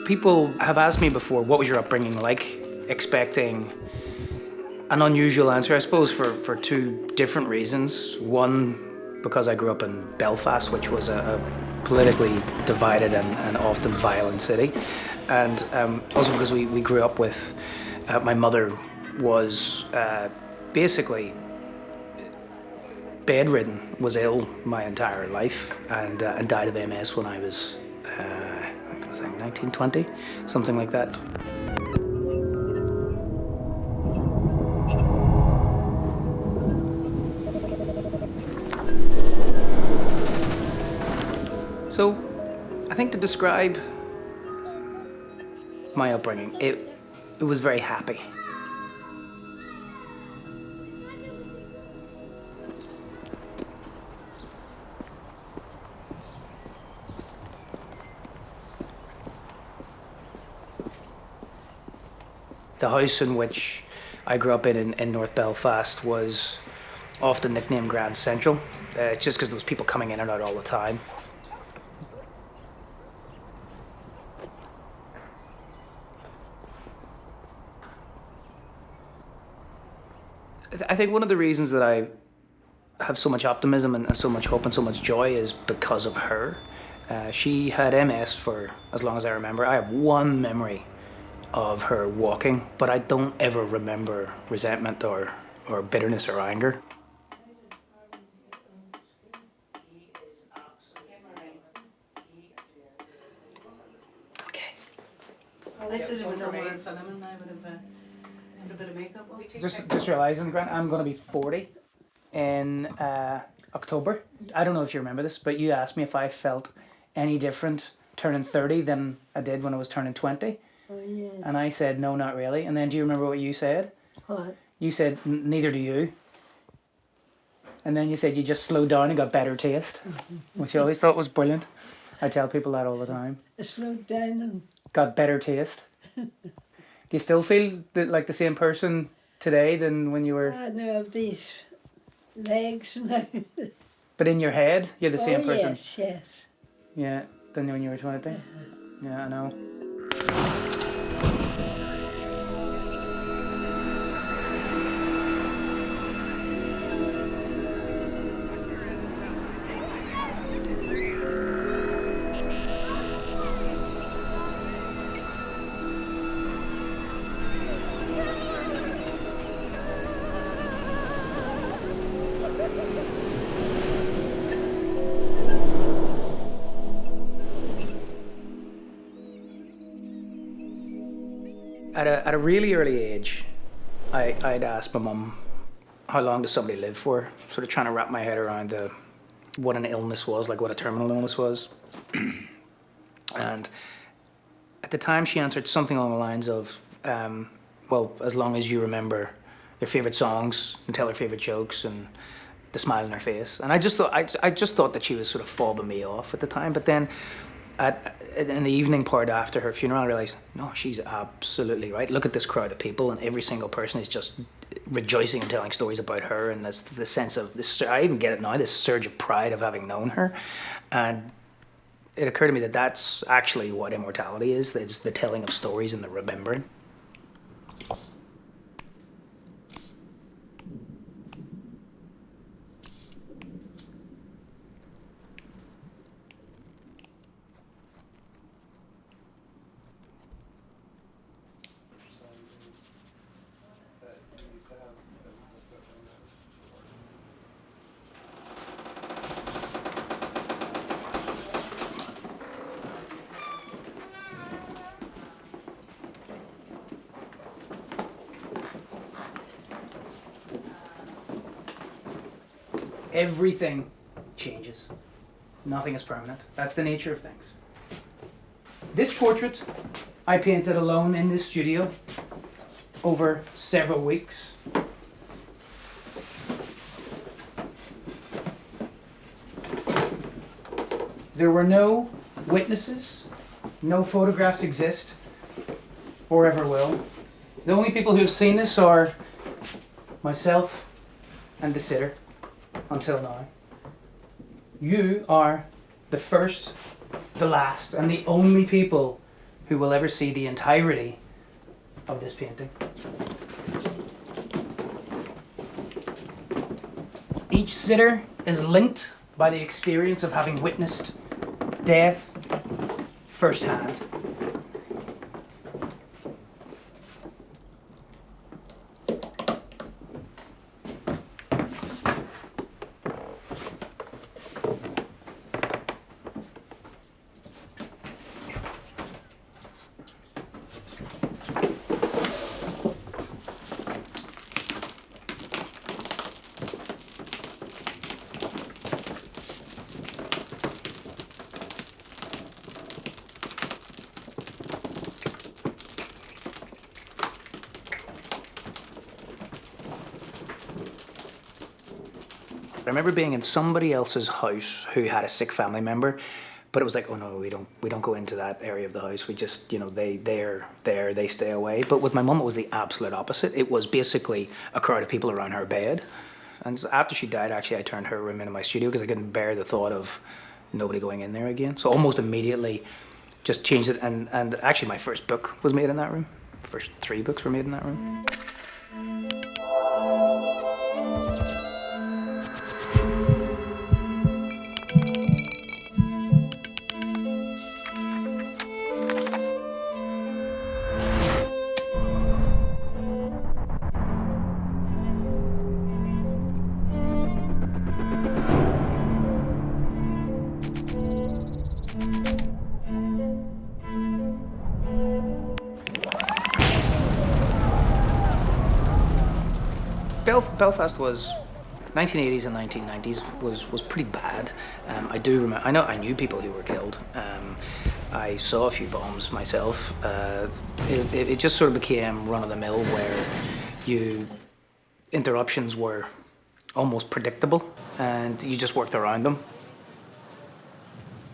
People have asked me before, what was your upbringing like? Expecting an unusual answer, I suppose, for two different reasons. One, because I grew up in Belfast, which was a politically divided and often violent city. And also because we grew up with, my mother was basically bedridden, was ill my entire life, and died of MS when I was, I think it was like 19, 20, something like that. So, I think to describe my upbringing, it was very happy. The house in which I grew up in North Belfast was often nicknamed Grand Central, just because there was people coming in and out all the time. I think one of the reasons that I have so much optimism and so much hope and so much joy is because of her. She had MS for as long as I remember. I have one memory of her walking, but I don't ever remember resentment or bitterness or anger. Okay. Well, this is with a word film and I would have put a bit of makeup on. Just realising, Grant, I'm going to be 40 in October. I don't know if you remember this, but you asked me if I felt any different turning 30 than I did when I was turning 20. Oh, yes. And I said, no, not really. And then do you remember what you said? What? You said, neither do you. And then you said you just slowed down and got better taste, which I always thought was brilliant. I tell people that all the time. I slowed down and... Got better taste. Do you still feel like the same person today than when you were... I know of these legs now. But in your head, you're the same person? Yes. Yeah, than when you were 20? Yeah, I know. At a really early age, I'd asked my mum, how long does somebody live for? Sort of trying to wrap my head around what an illness was, like what a terminal illness was. And at the time she answered something along the lines of, well, as long as you remember their favourite songs and tell their favourite jokes and the smile on her face. And I just thought that she was sort of fobbing me off at the time. But then in the evening part after her funeral, I realised, no, she's absolutely right. Look at this crowd of people, and every single person is just rejoicing and telling stories about her, and there's this sense of this. I even get it now. This surge of pride of having known her, and it occurred to me that that's actually what immortality is. It's the telling of stories and the remembering. Everything changes. Nothing is permanent. That's the nature of things. This portrait I painted alone in this studio over several weeks. There were no witnesses, no photographs exist, or ever will. The only people who have seen this are myself and the sitter, until now. You are the first, the last, and the only people who will ever see the entirety of this painting. Each sitter is linked by the experience of having witnessed death firsthand. I remember being in somebody else's house who had a sick family member, but it was like, oh no, we don't go into that area of the house. We just, they're there, they stay away. But with my mum, it was the absolute opposite. It was basically a crowd of people around her bed. And so after she died, actually, I turned her room into my studio because I couldn't bear the thought of nobody going in there again. So almost immediately just changed it. And actually my first book was made in that room. First 3 books were made in that room. Belfast was 1980s and 1990s was pretty bad. I do remember. I knew people who were killed. I saw a few bombs myself. It just sort of became run of the mill where interruptions were almost predictable and you just worked around them.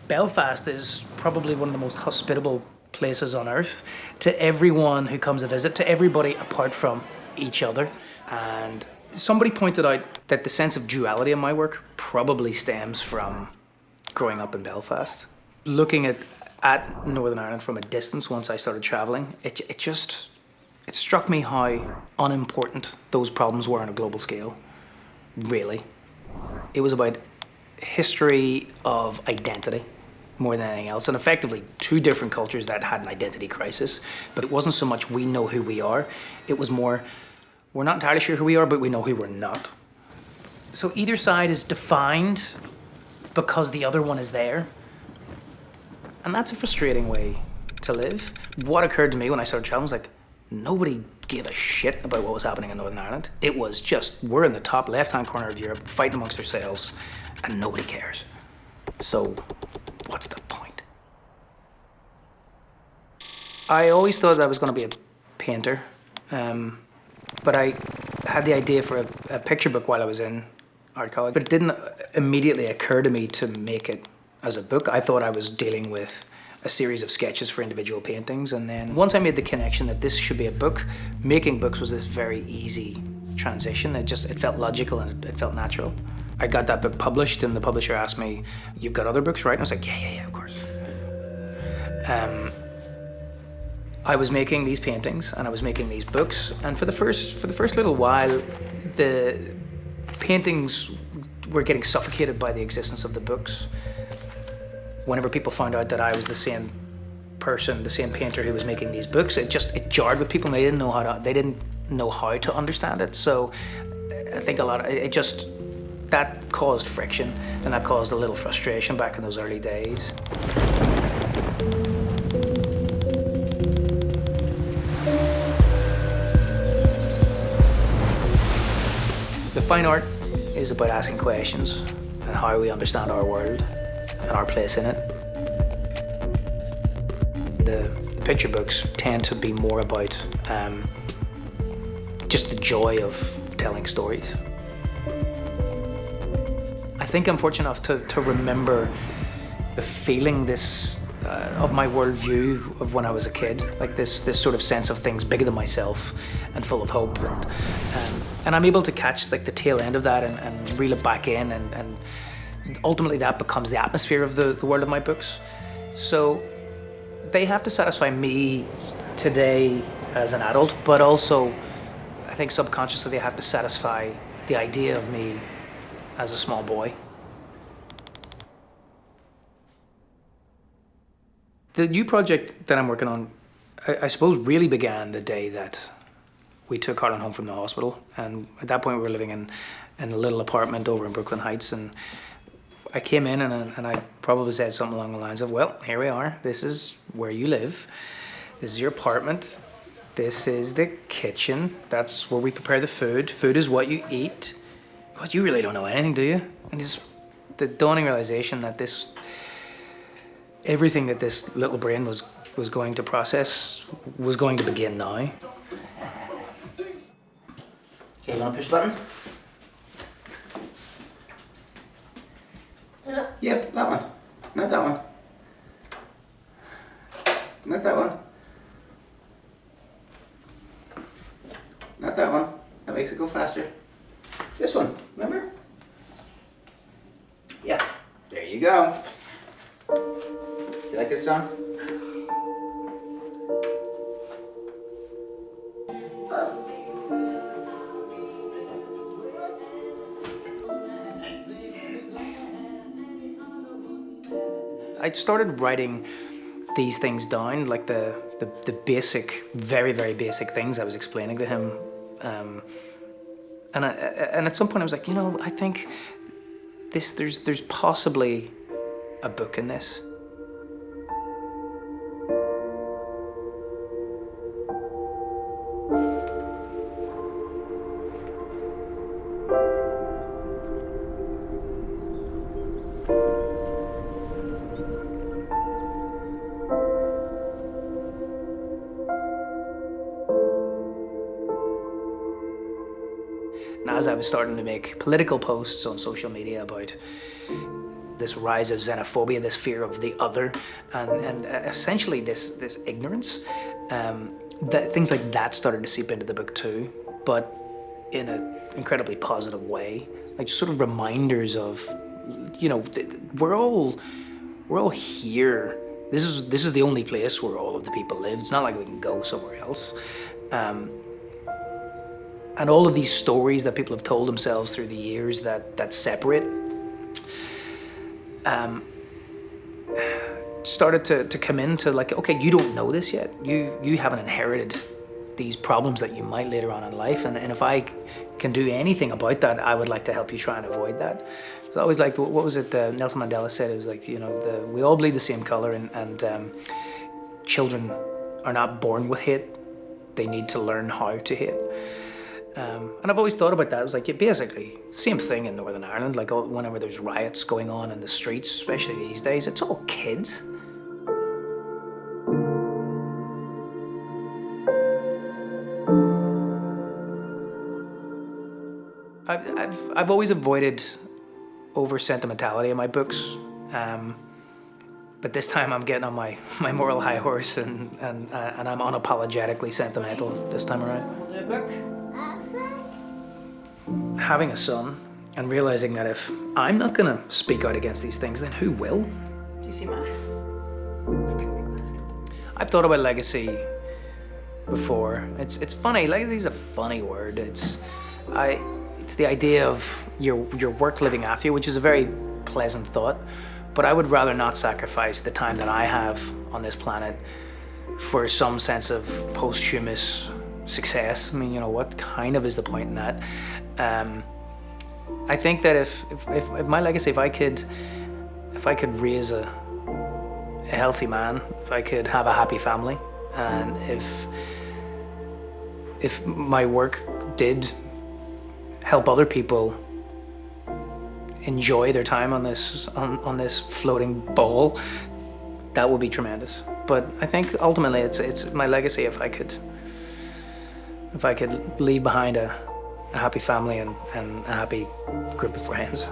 Belfast is probably one of the most hospitable places on earth to everyone who comes to visit, to everybody apart from each other. And somebody pointed out that the sense of duality in my work probably stems from growing up in Belfast. Looking at Northern Ireland from a distance once I started travelling, it struck me how unimportant those problems were on a global scale, really. It was about history of identity more than anything else, and effectively 2 different cultures that had an identity crisis. But it wasn't so much we know who we are, it was more we're not entirely sure who we are, but we know who we're not. So either side is defined because the other one is there. And that's a frustrating way to live. What occurred to me when I started traveling was like, nobody gave a shit about what was happening in Northern Ireland. It was just, we're in the top left-hand corner of Europe, fighting amongst ourselves, and nobody cares. So what's the point? I always thought that I was going to be a painter. But I had the idea for a picture book while I was in art college, but it didn't immediately occur to me to make it as a book. I thought I was dealing with a series of sketches for individual paintings, and then once I made the connection that this should be a book, making books was this very easy transition. It felt logical and it felt natural. I got that book published, and the publisher asked me, "You've got other books, right?" And I was like, yeah, of course. I was making these paintings and I was making these books, and for the first little while, the paintings were getting suffocated by the existence of the books. Whenever people found out that I was the same person, the same painter who was making these books, it jarred with people, and they didn't know how to understand it. So I think that caused friction, and that caused a little frustration back in those early days. The fine art is about asking questions and how we understand our world and our place in it. The picture books tend to be more about just the joy of telling stories. I think I'm fortunate enough to remember the feeling of my worldview of when I was a kid, like this sort of sense of things bigger than myself and full of hope, and I'm able to catch like the tail end of that and reel it back in, and ultimately that becomes the atmosphere of the world of my books. So they have to satisfy me today as an adult, but also I think subconsciously they have to satisfy the idea of me as a small boy. The new project that I'm working on, I suppose, really began the day that we took Harlan home from the hospital. And at that point, we were living in a little apartment over in Brooklyn Heights. And I came in and I probably said something along the lines of, well, here we are. This is where you live. This is your apartment. This is the kitchen. That's where we prepare the food. Food is what you eat. God, you really don't know anything, do you? And this, the dawning realization that everything that this little brain was going to process was going to begin now. Okay, you want to push the button? Yeah. Yep, that one. Not that one. Not that one. Not that one. That makes it go faster. This one, remember? Yeah, there you go. You like this song? I started writing these things down, like the basic, very, very basic things I was explaining to him. And at some point I was like, you know, I think there's possibly a book in this. And as I was starting to make political posts on social media about this rise of xenophobia, this fear of the other, and essentially this ignorance, that things like that started to seep into the book too, but in an incredibly positive way, like sort of reminders of, you know, we're all here. This is the only place where all of the people live. It's not like we can go somewhere else. And all of these stories that people have told themselves through the years that separate started to come into like, okay, you don't know this yet. You haven't inherited these problems that you might later on in life. And if I can do anything about that, I would like to help you try and avoid that. So I always liked, what was it, Nelson Mandela said, it was like, you know, we all bleed the same color, and children are not born with hate. They need to learn how to hate. And I've always thought about that. It was like, yeah, basically, same thing in Northern Ireland. Like whenever there's riots going on in the streets, especially these days, it's all kids. I've always avoided over sentimentality in my books, but this time I'm getting on my moral high horse, and I'm unapologetically sentimental this time around. The book. Having a son and realizing that if I'm not going to speak out against these things, then who will? Do you see my? I've thought about legacy before. It's funny. Legacy is a funny word. It's the idea of your work living after you, which is a very pleasant thought. But I would rather not sacrifice the time that I have on this planet for some sense of posthumous success. I mean, you know, what kind of is the point in that? I think that if my legacy, if I could raise a healthy man, if I could have a happy family, and if my work did help other people enjoy their time on this floating ball, that would be tremendous. But I think ultimately it's my legacy if I could leave behind a happy family and a happy group of friends.